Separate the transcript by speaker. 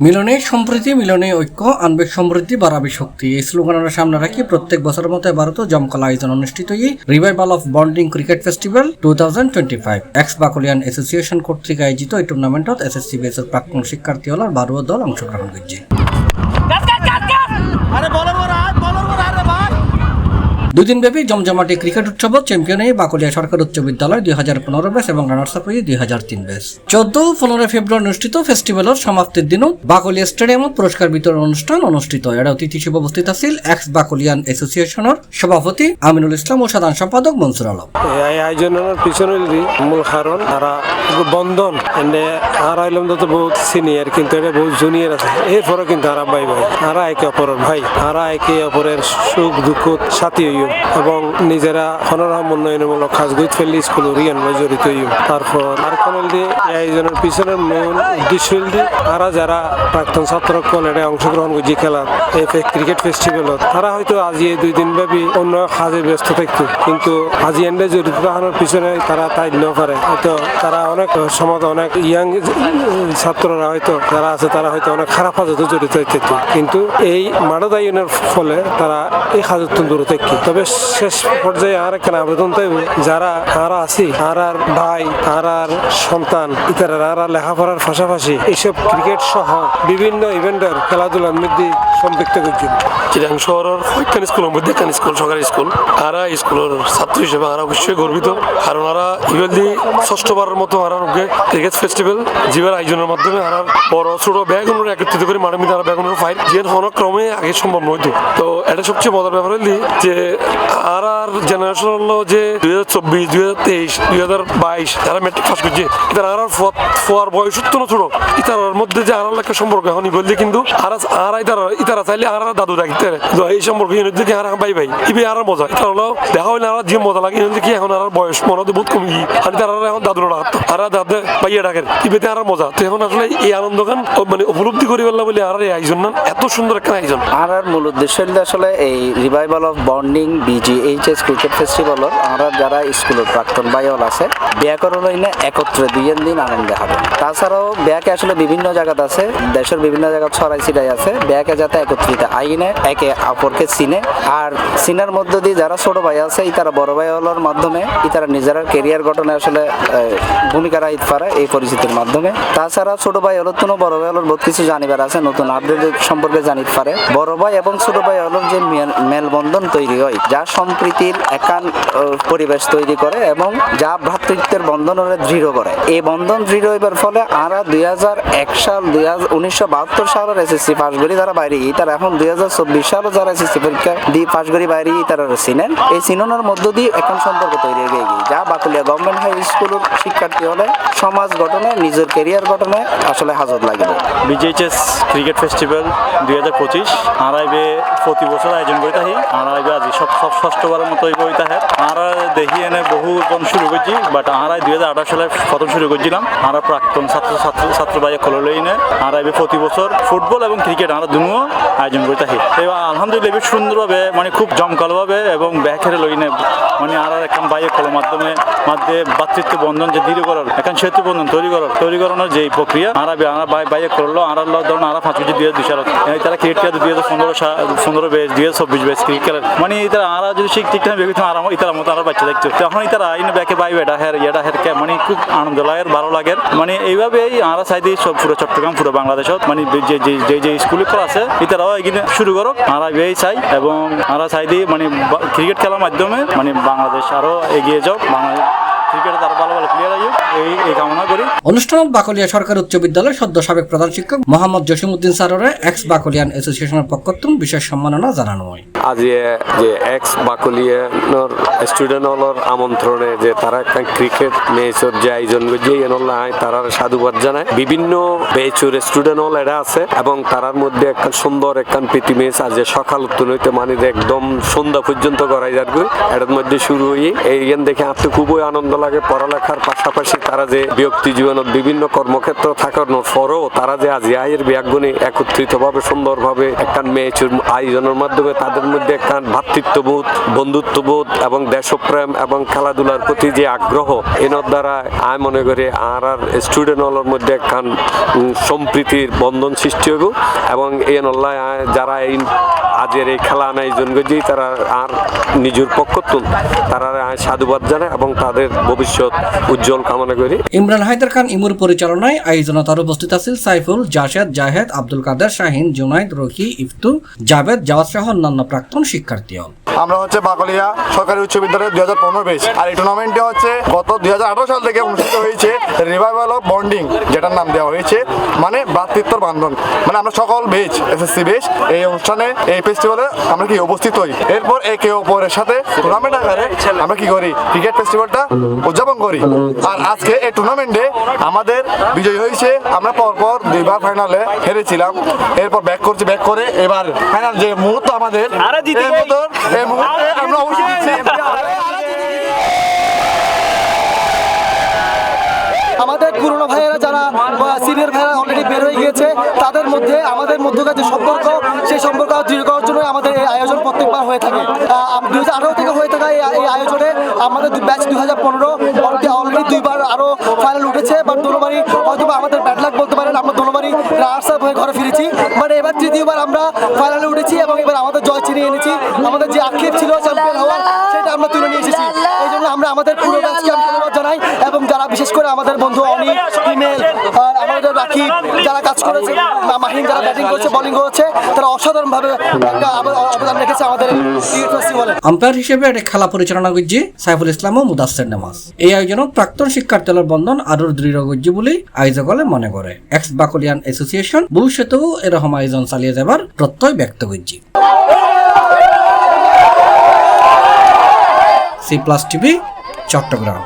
Speaker 1: মিলনে সম্প্রীতি, মিলনে ঐক্য, আনবে সমৃদ্ধি, বাড়াবে শক্তি, এই স্লোগানের সামনে রাখি প্রত্যেক বছরের মতো এবারও জমকালো আয়োজন অনুষ্ঠিত revival of bonding cricket festival 2025 ex Bakalian association কর্তৃক আয়োজিত এই টুর্নামেন্টত এসএসসি বেসের প্রাক্তন শিক্ষার্থী হলার 12 দল অংশগ্রহণ করছে। দুদিন ব্যাপী জমজমাটি ক্রিকেট উৎসব চ্যাম্পিয়ন হয়ে বাকলিয়া সরকার উচ্চ বিদ্যালয় 2015 ব্যাচ এবং রানার্স আপ হয়ে 2003 ব্যাচ। 14-15 ফেব্রুয়ারি অনুষ্ঠিত ফেস্টিভ্যালের সমাপ্তির দিনত বাকলিয়া স্টেডিয়ামত পুরস্কার বিতরণ অনুষ্ঠান অনুষ্ঠিত। এর অতিথি হিসেবে উপস্থিত আছিল এক্স বাকলিয়ান অ্যাসোসিয়েশনের সভাপতি আমিনুল ইসলাম ও সাধারণ সম্পাদক মনসুর আলম।
Speaker 2: এই আয়োজনের পিছনে মূল কারণ তারা বন্ধন আর আইলাম তো বহুত সিনিয়র, কিন্তু এটা বহুত জুনিয়র আছে। এরপরে কিন্তু আর ভাই ভাই আরা একে অপরের ভাই, আরা একে অপরের সুখ দুঃখ সাথী হইম এবং নিজেরা হনরহম উন্নয়নমূলক কাজগুলো ফেললে স্কুল রিয়ান জড়িত হইম। তারপর আর কোনল দিয়ে এই আয়োজনের পিছনের মূল উদ্দেশ্য হল দিয়ে আরা যারা প্রাক্তন ছাত্রগণ এটা অংশগ্রহণ করছে খেলার এই ক্রিকেট ফেস্টিভ্যালত, তারা হয়তো আজি এই 2 দিন ব্যাপী অন্য কাজে ব্যস্ত থাকতো, কিন্তু আজি এন্ডে জড়িত থাকার পিছনে তারা তাই ন পারে। হয়তো তারা অনেক সমাজ অনেক ইয়াং ছাত্ররা হয়তো যারা আছে তারা হয়তো অনেক খারাপ কাজে জড়িত থাকতো, কিন্তু এই মানদায়নের ফলে তারা এই কাজের দূরে থাকি। তবে শেষ পর্যায়ে আর একটা আবেদন তাই যারা আর আছি আর ভাই আর সন্তান ইতারা আর লেখাপড়ার পাশাপাশি এইসব ক্রিকেট সহ বিভিন্ন ইভেন্টের খেলাধুলার মধ্যে সম্পৃক্ত করছি।
Speaker 3: চিরাং শহরের কয়েকখান স্কুলের মধ্যে একখান স্কুল সরকারি স্কুল, আর স্কুলের ছাত্র হিসেবে আর অবশ্যই গর্বিত, কারণ আর ইভেন্টলি ষষ্ঠবারের মতো আর ক্রিকেট ফেস্টিভ্যাল জীবের আয়োজনের মাধ্যমে আর বড় ছোট ব্যাগুনের একত্রিত করে মানব আর ব্যাগুনের ফাইট যে ক্রমে আগে সম্ভব নইতো। তো এটা সবচেয়ে মজার ব্যাপার হইলি যে আর জেনারেশন হলো যে 2024, 2023, 2022 যারা মেট্রিক পাস করছে তারা আর ফোয়ার বয়স তো ছোট, ইতার মধ্যে যে আর একটা সম্পর্ক এখন বললে কিন্তু আর ইতারা চাইলে আর দাদু রাখতে এই সম্পর্ক দেখে আর ভাই ভাই ইবে আর মজা এটা হলো দেখা হইলে আর যে মজা লাগে কি এখন আর বয়স মনে বহুত কমে গিয়ে আর তারা এখন দাদুর রাখতো আর দাদা ভাইয়া ডাকেন ইবেতে আর মজা। তো এখন আসলে এই আনন্দ গান মানে উপলব্ধি করি পারলাম বলে আর এই আয়োজন না এত সুন্দর একটা আয়োজন।
Speaker 4: আর মূল উদ্দেশ্য আসলে এই revival of bonding BGHS cricket ফেস্টিভ্যালর আমরা যারা স্কুলের প্রাক্তন বাইল আছে ব্যাকরণ হইলে একত্রে 2 দিন আনন্দ হবে। তাছাড়াও ব্যাকে আসলে বিভিন্ন জায়গাতে আছে, দেশের বিভিন্ন জায়গা ছড়াই ছিটাই আছে, ব্যাকে যাতে একত্রিত আইনে একে অপরকে চিনে আর চিনার মধ্য দিয়ে যারা ছোট ভাই আছে ইতারা বড় ভাই হলোর মাধ্যমে ইতারা নিজেরা কেরিয়ার গঠনে আসলে ভূমিকা রাখতে পারে এই পরিস্থিতির মাধ্যমে। তাছাড়া ছোট ভাই হলোর তো বড় ভাই হলোর বহুত কিছু জানিবার আছে, নতুন আপডেট সম্পর্কে জানিতে পারে। বড় ভাই এবং ছোট ভাই হলোর যে মেলবন্ধন তৈরি হয় যা সম্প্রীতির একান পরিবেশ তৈরি করে এবং যা ভ্রাতৃত্বের বন্ধনের দৃঢ় করে। এই বন্ধন দৃঢ় হইবার ফলে আমরা 2001 সাল 1972 সালের এসএসসি পাস করি যারা বাইরে তারা এখন 2024 সালে যারা এসএসসি পরীক্ষা দিয়ে পাস করি বাইরে তারা চিনেন। এই চিননের মধ্য দিয়ে এখন সম্পর্ক তৈরি হয়ে গিয়ে যা বাকলিয়া গভর্নমেন্ট হাই স্কুলের শিক্ষার্থী হলে সমাজ গঠনে নিজের ক্যারিয়ার গঠনে আসলে হাজত লাগবে।
Speaker 5: BGHS ক্রিকেট ফেস্টিভ্যাল 2025 আড়াইবে প্রতি বছর আয়োজন করে থাকি। আড়াইবে আজি সব ষষ্ঠবারের মতো করে থাকে। আর দেখি এনে বহু কম শুরু করছি, বাট আড়াই 2018 সালে প্রথম শুরু করছিলাম। আর প্রাক্তন ছাত্র ভাই কলই নে আড়াইবে প্রতি বছর ফুটবল এবং ক্রিকেট আমরা দুনো আয়োজন করে থাকি। এবার আলহামদুলিল্লাহ বেশ সুন্দরভাবে মানে খুব জমকালোভাবে এবং ব্যাখেরে লই নে মানে আর এখন বাইরে কলের মাধ্যমে ভাতৃত্ব বন্ধন যে দৃঢ় করার এখন সেতু বন্ধন তৈরি করানোর যে প্রক্রিয়া আর বাইরে করলো আর ধরুন আর 5 কেজি 2002 সাল তারা ক্রিকেট খেলা 2015 বেশ 2024 বেশ ক্রিকেট খেলার মানে তারা আর যদি ঠিক টাইম বেগুন আর ইতার মতো আর বাচ্চা দেখছো তখন তারা আইনে ব্যাকে বাই বেটা হের মানে খুব আনন্দ লাগে ভালো লাগে। মানে এইভাবেই আমরা চাইদি সব পুরো চট্টগ্রাম পুরো বাংলাদেশত মানে যে স্কুলে আছে ইতারাও এগিয়ে শুরু করো আমরা এই চাই এবং আমরা চাইদি মানে ক্রিকেট খেলার মাধ্যমে মানে বাংলাদেশ আরো এগিয়ে যাও, বাংলাদেশ ক্রিকেটে তার ভালো প্লেয়ার আইও এই কামনা করি।
Speaker 1: অনুষ্ঠানত বাকলিয়া সরকার উচ্চ বিদ্যালয় সদ্য সাবেক প্রধান শিক্ষক মোহাম্মদ জসিমউদ্দিন স্যারের এক্স বাকলিয়ান অ্যাসোসিয়েশনের পক্ষ থেকে বিশেষ সম্মাননা জানানো হয়।
Speaker 2: আজ যে এক্স বাকলিয়ানোর স্টুডেন্ট হলর আমন্ত্রণে যে তারা একটা ক্রিকেট ম্যাচের যে আয়োজন করছে এনলা তারা সাধুবাদ জানায়। বিভিন্ন ব্যাচের স্টুডেন্ট হল এটা আছে এবং তারার মধ্যে একটা সুন্দর একটা প্রীতি ম্যাচ আজ সকাল উত্তর মানে একদম সন্ধ্যা পর্যন্ত করাই যাবে। এটার মধ্যে শুরু হয়ে এই দেখে আপনি খুবই আনন্দ
Speaker 6: লাগে পড়ালেখার পাশাপাশি তারা যে ব্যক্তি জীবনত বিভিন্ন কর্মক্ষেত্র থাকানোর পরেও তারা যে আজি আয়ের ব্যাগগুনি একত্রিতভাবে সুন্দরভাবে একটা ম্যাচের আয়োজনের মাধ্যমে তাদের মধ্যে একটা ভ্রাতৃত্ববোধ, বন্ধুত্ববোধ এবং দেশপ্রেম এবং খেলাধুলার প্রতি যে আগ্রহ এনার দ্বারা আমি মনে করি আর স্টুডেন্ট হলের মধ্যে একখান সম্প্রীতির বন্ধন সৃষ্টি হইব এবং এই নল্লায় যারা এই আজের এই খেলা আয়োজন করছি তারা আর নিজের পক্ষ তারা সাধুবাদ জানায় এবং তাদের ভবিষ্যৎ উজ্জ্বল কামনা করি।
Speaker 1: ইমরান হায়দার খান ইমুর পরিচালনায় আয়োজনে তার উপস্থিত আছেন সাইফুল, জাশেদ, জাহেদ, আব্দুল কাদের, শাহিন, জুনাইদ, রকি, ইফতু, জাভেদ, জাওয়াদ সহ অন্যান্য প্রাক্তন শিক্ষার্থী।
Speaker 7: আমরা হচ্ছে বাকলিয়া সরকারি উচ্চ বিদ্যালয় 2015 ব্যাচ, আর এই টুর্নামেন্টে হচ্ছে গত 2018 সাল থেকে অনুষ্ঠিত হয়েছে রিভাইভাল অফ বন্ডিং, যেটার নাম দেওয়া হয়েছে মানে ভ্রাতৃত্বর বান্ধন। মানে আমরা সকল ব্যাচ এসএসসি ব্যাচ এই অনুষ্ঠানে এই ফেস্টিভ্যালে আমরা কি উপস্থিত হই। এরপর একে অপরের সাথে টুর্নামেন্ট আকারে আমরা কি করি ক্রিকেট ফেস্টিভ্যালটা উদযাপন করি। আর আজকে এই টুর্নামেন্টে আমাদের বিজয়ী হয়েছে, আমরা পরপর 2বার ফাইনালে হেরেছিলাম, এরপর ব্যাক করে এবার ফাইনাল যে মুহূর্ত আমাদের এই মুহূর্তে আমরা অবশ্যই জিতছি।
Speaker 8: আমাদের পুরনো ভাইয়েরা যারা সিনিয়র ভাইয়েরা অলরেডি বের হয়ে গিয়েছে, তাদের মধ্যে আমাদের মধ্যকার যে সম্পর্ক, সেই সম্পর্ক দৃঢ় করার জন্য আমাদের এই আয়োজন প্রত্যেকবার হয়ে থাকে। 2018 থেকে হয়ে থাকা এই আয়োজনে আমাদের ব্যাচ 2015 অলরেডি 2বার আরও ফাইনাল উঠেছে, বাট দোনোবারই হয়তো আমাদের ব্যাড লাক বলতে পারেন, আমরা দোনোবারই রানার্স আপ হয়ে ঘরে ফিরেছি। বাট এবার তৃতীয়বার আমরা ফাইনালে উঠেছি এবং এবার আমাদের জয় ছিনিয়ে এনেছি। আমাদের যে আক্ষেপ ছিল চ্যাম্পিয়ন হওয়ার, সেটা আমরা তুলে নিয়ে এসেছি। এই জন্য আমরা আমাদের পুরো ব্যাচকে আমি ধন্যবাদ জানাই এবং যারা বিশেষ করে আমাদের বন্ধু অনি, ইমেল, আমাদের রাকিব যারা কাজ করেছে, মাহিন যারা ব্যাটিং করেছে, বোলিং করেছে, তারা অসাধারণভাবে একটা অবদান রেখেছে আমাদের ক্রিকেট ফেস্টিভ্যালে।
Speaker 1: আম্পায়ার হিসেবে এটা খেলা পরিচালনা করছে সাইফুল ইসলাম ও মুদাসসির নামাজ। এই আয়োজনত প্রাক্তন শিক্ষার্থীদের বন্ধন আরো দৃঢ় করছে বলে আয়োজকলে মনে করে। এক্স বাকলিয়ান অ্যাসোসিয়েশন ভবিষ্যতেও এরকম আয়োজন চালিয়ে যাবার প্রত্যয় ব্যক্ত করছে। C+ TV, Chittagong.